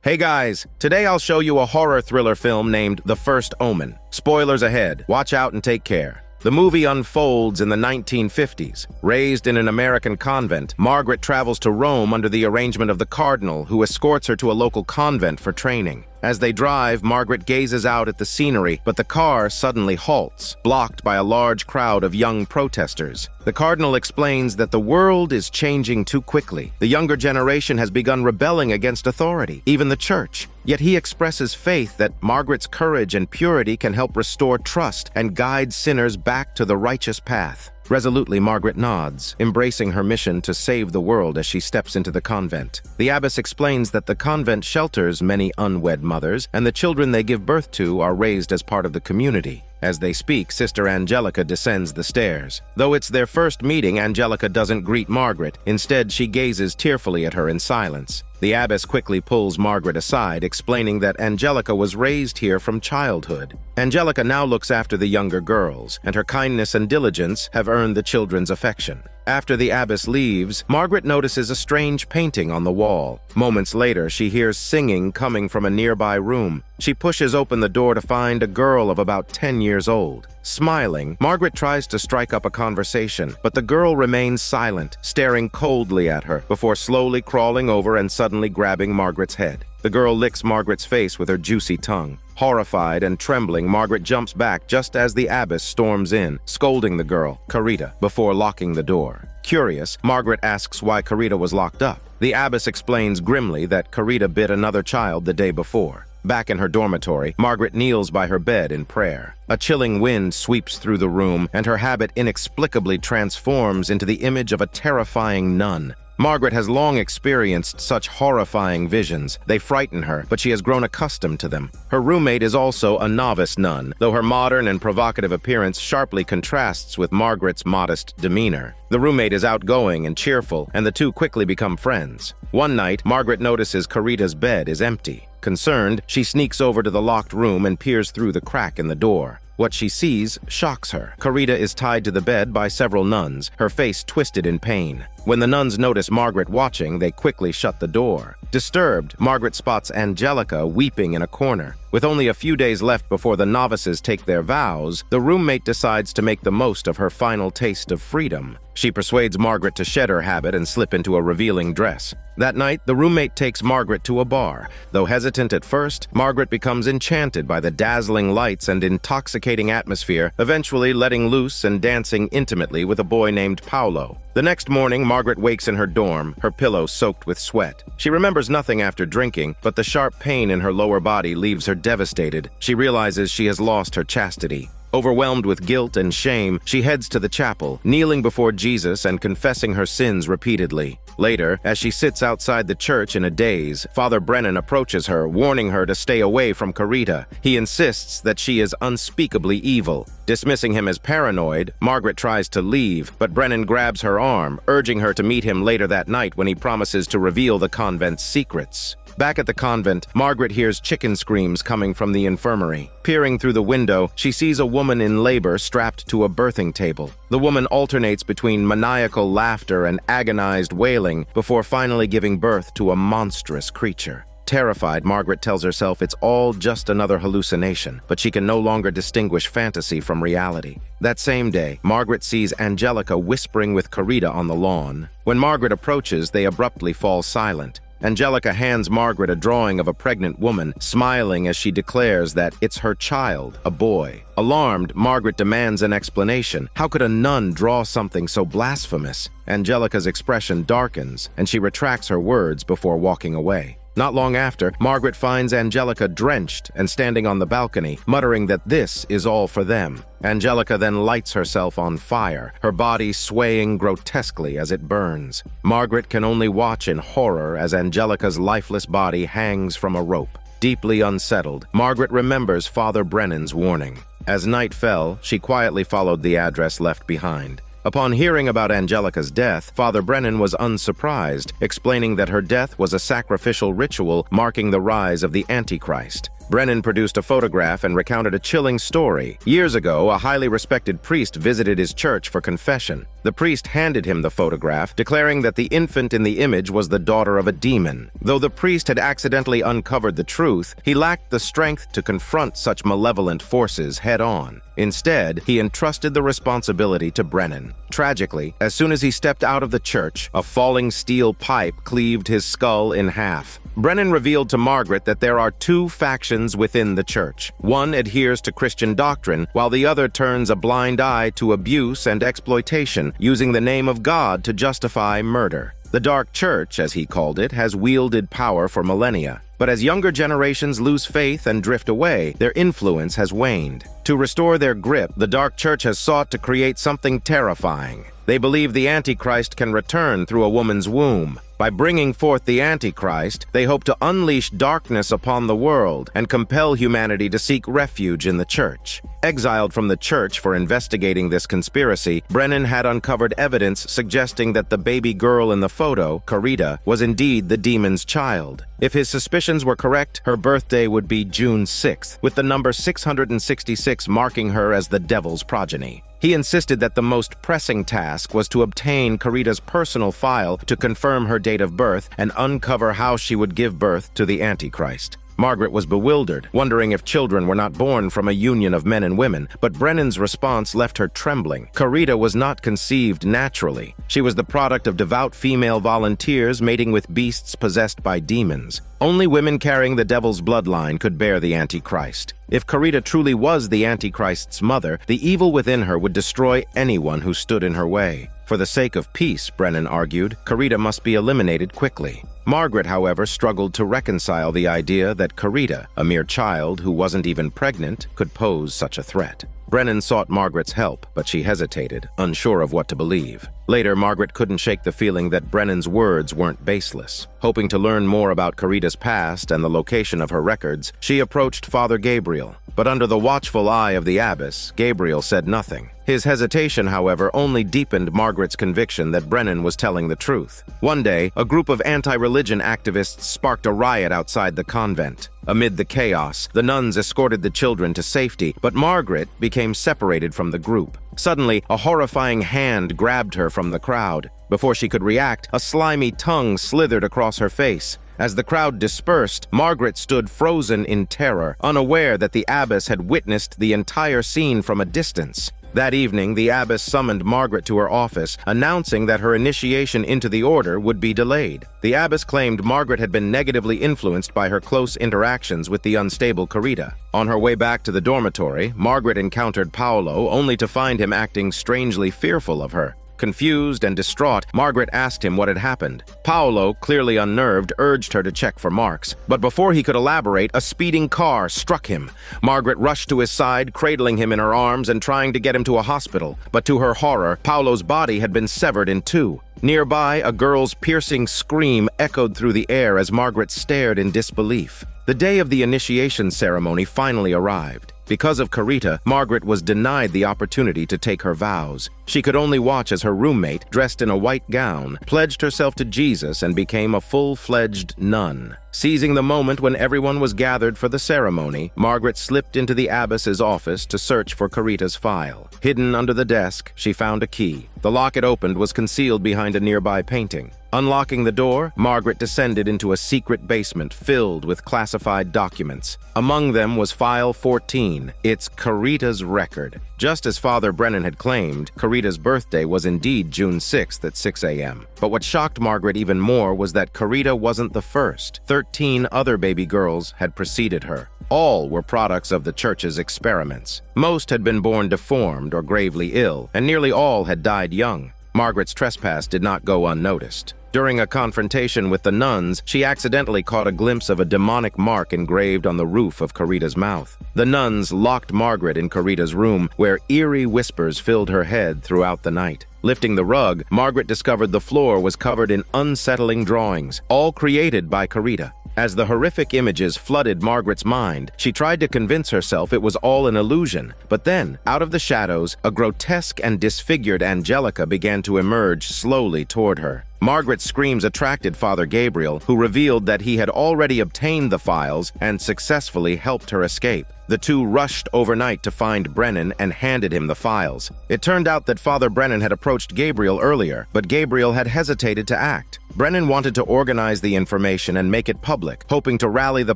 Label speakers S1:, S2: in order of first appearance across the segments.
S1: Hey guys, today I'll show you a horror thriller film named The First Omen. Spoilers ahead, watch out and take care. The movie unfolds in the 1950s. Raised in an American convent, Margaret travels to Rome under the arrangement of the cardinal, who escorts her to a local convent for training. As they drive, Margaret gazes out at the scenery, but the car suddenly halts, blocked by a large crowd of young protesters. The cardinal explains that the world is changing too quickly. The younger generation has begun rebelling against authority, even the church. Yet he expresses faith that Margaret's courage and purity can help restore trust and guide sinners back to the righteous path. Resolutely, Margaret nods, embracing her mission to save the world as she steps into the convent. The abbess explains that the convent shelters many unwed mothers, and the children they give birth to are raised as part of the community. As they speak, Sister Angelica descends the stairs. Though it's their first meeting, Angelica doesn't greet Margaret. Instead, she gazes tearfully at her in silence. The abbess quickly pulls Margaret aside, explaining that Angelica was raised here from childhood. Angelica now looks after the younger girls, and her kindness and diligence have earned the children's affection. After the abbess leaves, Margaret notices a strange painting on the wall. Moments later, she hears singing coming from a nearby room. She pushes open the door to find a girl of about 10 years old. Smiling, Margaret tries to strike up a conversation, but the girl remains silent, staring coldly at her, before slowly crawling over and suddenly grabbing Margaret's head. The girl licks Margaret's face with her juicy tongue. Horrified and trembling, Margaret jumps back just as the abbess storms in, scolding the girl, Carita, before locking the door. Curious, Margaret asks why Carita was locked up. The abbess explains grimly that Carita bit another child the day before. Back in her dormitory, Margaret kneels by her bed in prayer. A chilling wind sweeps through the room, and her habit inexplicably transforms into the image of a terrifying nun. Margaret has long experienced such horrifying visions. They frighten her, but she has grown accustomed to them. Her roommate is also a novice nun, though her modern and provocative appearance sharply contrasts with Margaret's modest demeanor. The roommate is outgoing and cheerful, and the two quickly become friends. One night, Margaret notices Carita's bed is empty. Concerned, she sneaks over to the locked room and peers through the crack in the door. What she sees shocks her. Carita is tied to the bed by several nuns, her face twisted in pain. When the nuns notice Margaret watching, they quickly shut the door. Disturbed, Margaret spots Angelica weeping in a corner. With only a few days left before the novices take their vows, the roommate decides to make the most of her final taste of freedom. She persuades Margaret to shed her habit and slip into a revealing dress. That night, the roommate takes Margaret to a bar. Though hesitant at first, Margaret becomes enchanted by the dazzling lights and intoxicating atmosphere, eventually letting loose and dancing intimately with a boy named Paolo. The next morning, Margaret wakes in her dorm, her pillow soaked with sweat. She remembers nothing after drinking, but the sharp pain in her lower body leaves her devastated. She realizes she has lost her chastity. Overwhelmed with guilt and shame, she heads to the chapel, kneeling before Jesus and confessing her sins repeatedly. Later, as she sits outside the church in a daze, Father Brennan approaches her, warning her to stay away from Carita. He insists that she is unspeakably evil. Dismissing him as paranoid, Margaret tries to leave, but Brennan grabs her arm, urging her to meet him later that night when he promises to reveal the convent's secrets. Back at the convent, Margaret hears chicken screams coming from the infirmary. Peering through the window, she sees a woman in labor strapped to a birthing table. The woman alternates between maniacal laughter and agonized wailing before finally giving birth to a monstrous creature. Terrified, Margaret tells herself it's all just another hallucination, but she can no longer distinguish fantasy from reality. That same day, Margaret sees Angelica whispering with Carita on the lawn. When Margaret approaches, they abruptly fall silent. Angelica hands Margaret a drawing of a pregnant woman, smiling as she declares that it's her child, a boy. Alarmed, Margaret demands an explanation. How could a nun draw something so blasphemous? Angelica's expression darkens, and she retracts her words before walking away. Not long after, Margaret finds Angelica drenched and standing on the balcony, muttering that this is all for them. Angelica then lights herself on fire, her body swaying grotesquely as it burns. Margaret can only watch in horror as Angelica's lifeless body hangs from a rope. Deeply unsettled, Margaret remembers Father Brennan's warning. As night fell, she quietly followed the address left behind. Upon hearing about Angelica's death, Father Brennan was unsurprised, explaining that her death was a sacrificial ritual marking the rise of the Antichrist. Brennan produced a photograph and recounted a chilling story. Years ago, a highly respected priest visited his church for confession. The priest handed him the photograph, declaring that the infant in the image was the daughter of a demon. Though the priest had accidentally uncovered the truth, he lacked the strength to confront such malevolent forces head-on. Instead, he entrusted the responsibility to Brennan. Tragically, as soon as he stepped out of the church, a falling steel pipe cleaved his skull in half. Brennan revealed to Margaret that there are two factions within the church. One adheres to Christian doctrine, while the other turns a blind eye to abuse and exploitation, using the name of God to justify murder. The Dark Church, as he called it, has wielded power for millennia. But as younger generations lose faith and drift away, their influence has waned. To restore their grip, the Dark Church has sought to create something terrifying. They believe the Antichrist can return through a woman's womb. By bringing forth the Antichrist, they hope to unleash darkness upon the world and compel humanity to seek refuge in the church. Exiled from the church for investigating this conspiracy, Brennan had uncovered evidence suggesting that the baby girl in the photo, Carita, was indeed the demon's child. If his suspicions were correct, her birthday would be June 6th, with the number 666 marking her as the devil's progeny. He insisted that the most pressing task was to obtain Carita's personal file to confirm her date of birth and uncover how she would give birth to the Antichrist. Margaret was bewildered, wondering if children were not born from a union of men and women, but Brennan's response left her trembling. Carita was not conceived naturally. She was the product of devout female volunteers mating with beasts possessed by demons. Only women carrying the devil's bloodline could bear the Antichrist. If Carita truly was the Antichrist's mother, the evil within her would destroy anyone who stood in her way. For the sake of peace, Brennan argued, Carita must be eliminated quickly. Margaret, however, struggled to reconcile the idea that Carita, a mere child who wasn't even pregnant, could pose such a threat. Brennan sought Margaret's help, but she hesitated, unsure of what to believe. Later, Margaret couldn't shake the feeling that Brennan's words weren't baseless. Hoping to learn more about Carita's past and the location of her records, she approached Father Gabriel. But under the watchful eye of the abbess, Gabriel said nothing. His hesitation, however, only deepened Margaret's conviction that Brennan was telling the truth. One day, a group of anti-religion activists sparked a riot outside the convent. Amid the chaos, the nuns escorted the children to safety, but Margaret became separated from the group. Suddenly, a horrifying hand grabbed her from the crowd. Before she could react, a slimy tongue slithered across her face. As the crowd dispersed, Margaret stood frozen in terror, unaware that the abbess had witnessed the entire scene from a distance. That evening, the abbess summoned Margaret to her office, announcing that her initiation into the order would be delayed. The abbess claimed Margaret had been negatively influenced by her close interactions with the unstable Carita. On her way back to the dormitory, Margaret encountered Paolo, only to find him acting strangely fearful of her. Confused and distraught, Margaret asked him what had happened. Paolo, clearly unnerved, urged her to check for marks. But before he could elaborate, a speeding car struck him. Margaret rushed to his side, cradling him in her arms and trying to get him to a hospital. But to her horror, Paolo's body had been severed in two. Nearby, a girl's piercing scream echoed through the air as Margaret stared in disbelief. The day of the initiation ceremony finally arrived. Because of Carita, Margaret was denied the opportunity to take her vows. She could only watch as her roommate, dressed in a white gown, pledged herself to Jesus and became a full-fledged nun. Seizing the moment when everyone was gathered for the ceremony, Margaret slipped into the abbess's office to search for Carita's file. Hidden under the desk, she found a key. The lock it opened was concealed behind a nearby painting. Unlocking the door, Margaret descended into a secret basement filled with classified documents. Among them was File 14, it's Carita's record. Just as Father Brennan had claimed, Carita's birthday was indeed June 6th at 6 a.m. But what shocked Margaret even more was that Carita wasn't the first. 13 other baby girls had preceded her. All were products of the church's experiments. Most had been born deformed or gravely ill, and nearly all had died young. Margaret's trespass did not go unnoticed. During a confrontation with the nuns, she accidentally caught a glimpse of a demonic mark engraved on the roof of Carita's mouth. The nuns locked Margaret in Carita's room, where eerie whispers filled her head throughout the night. Lifting the rug, Margaret discovered the floor was covered in unsettling drawings, all created by Carita. As the horrific images flooded Margaret's mind, she tried to convince herself it was all an illusion. But then, out of the shadows, a grotesque and disfigured Angelica began to emerge slowly toward her. Margaret's screams attracted Father Gabriel, who revealed that he had already obtained the files and successfully helped her escape. The two rushed overnight to find Brennan and handed him the files. It turned out that Father Brennan had approached Gabriel earlier, but Gabriel had hesitated to act. Brennan wanted to organize the information and make it public, hoping to rally the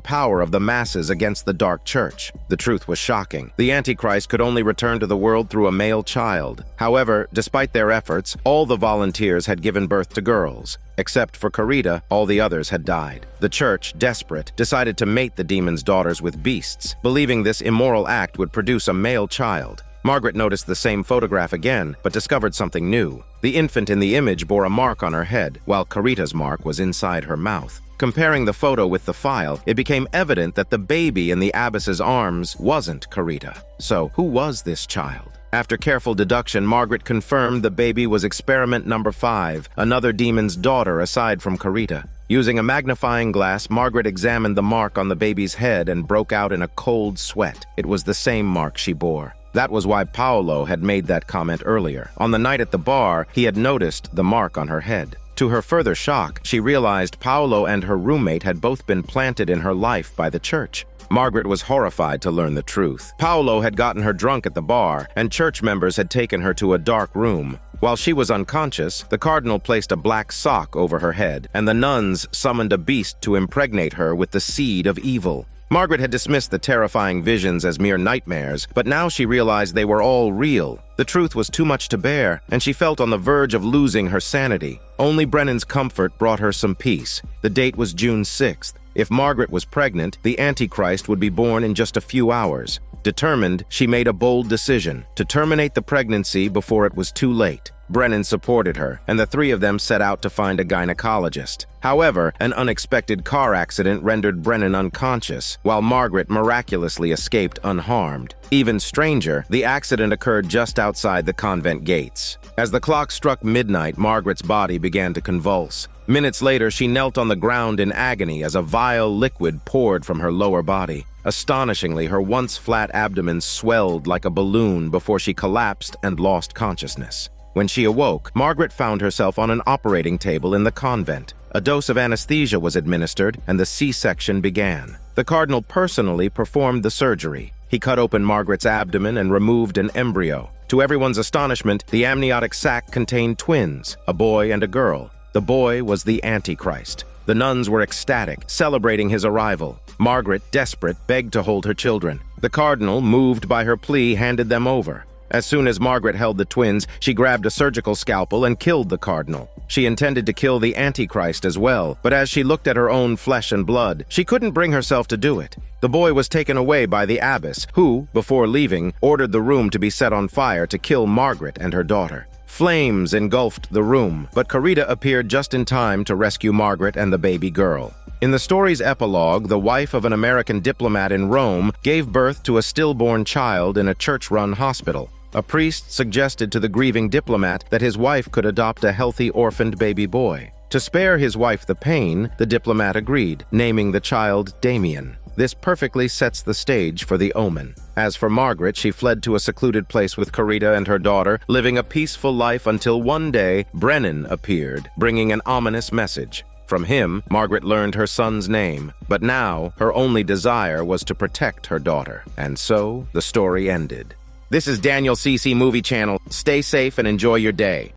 S1: power of the masses against the dark church. The truth was shocking. The Antichrist could only return to the world through a male child. However, despite their efforts, all the volunteers had given birth to girls. Except for Carita, all the others had died. The church, desperate, decided to mate the demon's daughters with beasts, believing this immoral act would produce a male child. Margaret noticed the same photograph again, but discovered something new. The infant in the image bore a mark on her head, while Carita's mark was inside her mouth. Comparing the photo with the file, it became evident that the baby in the abbess's arms wasn't Carita. So, who was this child? After careful deduction, Margaret confirmed the baby was experiment number 5, another demon's daughter aside from Carita. Using a magnifying glass, Margaret examined the mark on the baby's head and broke out in a cold sweat. It was the same mark she bore. That was why Paolo had made that comment earlier. On the night at the bar, he had noticed the mark on her head. To her further shock, she realized Paolo and her roommate had both been planted in her life by the church. Margaret was horrified to learn the truth. Paolo had gotten her drunk at the bar, and church members had taken her to a dark room. While she was unconscious, the cardinal placed a black sock over her head, and the nuns summoned a beast to impregnate her with the seed of evil. Margaret had dismissed the terrifying visions as mere nightmares, but now she realized they were all real. The truth was too much to bear, and she felt on the verge of losing her sanity. Only Brennan's comfort brought her some peace. The date was June 6th. If Margaret was pregnant, the Antichrist would be born in just a few hours. Determined, she made a bold decision to terminate the pregnancy before it was too late. Brennan supported her, and the three of them set out to find a gynecologist. However, an unexpected car accident rendered Brennan unconscious, while Margaret miraculously escaped unharmed. Even stranger, the accident occurred just outside the convent gates. As the clock struck midnight, Margaret's body began to convulse. Minutes later, she knelt on the ground in agony as a vile liquid poured from her lower body. Astonishingly, her once flat abdomen swelled like a balloon before she collapsed and lost consciousness. When she awoke, Margaret found herself on an operating table in the convent. A dose of anesthesia was administered, and the C-section began. The cardinal personally performed the surgery. He cut open Margaret's abdomen and removed an embryo. To everyone's astonishment, the amniotic sac contained twins, a boy and a girl. The boy was the Antichrist. The nuns were ecstatic, celebrating his arrival. Margaret, desperate, begged to hold her children. The cardinal, moved by her plea, handed them over. As soon as Margaret held the twins, she grabbed a surgical scalpel and killed the cardinal. She intended to kill the Antichrist as well, but as she looked at her own flesh and blood, she couldn't bring herself to do it. The boy was taken away by the abbess, who, before leaving, ordered the room to be set on fire to kill Margaret and her daughter. Flames engulfed the room, but Carita appeared just in time to rescue Margaret and the baby girl. In the story's epilogue, the wife of an American diplomat in Rome gave birth to a stillborn child in a church-run hospital. A priest suggested to the grieving diplomat that his wife could adopt a healthy orphaned baby boy. To spare his wife the pain, the diplomat agreed, naming the child Damien. This perfectly sets the stage for the Omen. As for Margaret, she fled to a secluded place with Carita and her daughter, living a peaceful life until one day, Brennan appeared, bringing an ominous message. From him, Margaret learned her son's name, but now her only desire was to protect her daughter. And so, the story ended. This is Daniel CC Movie Channel. Stay safe and enjoy your day.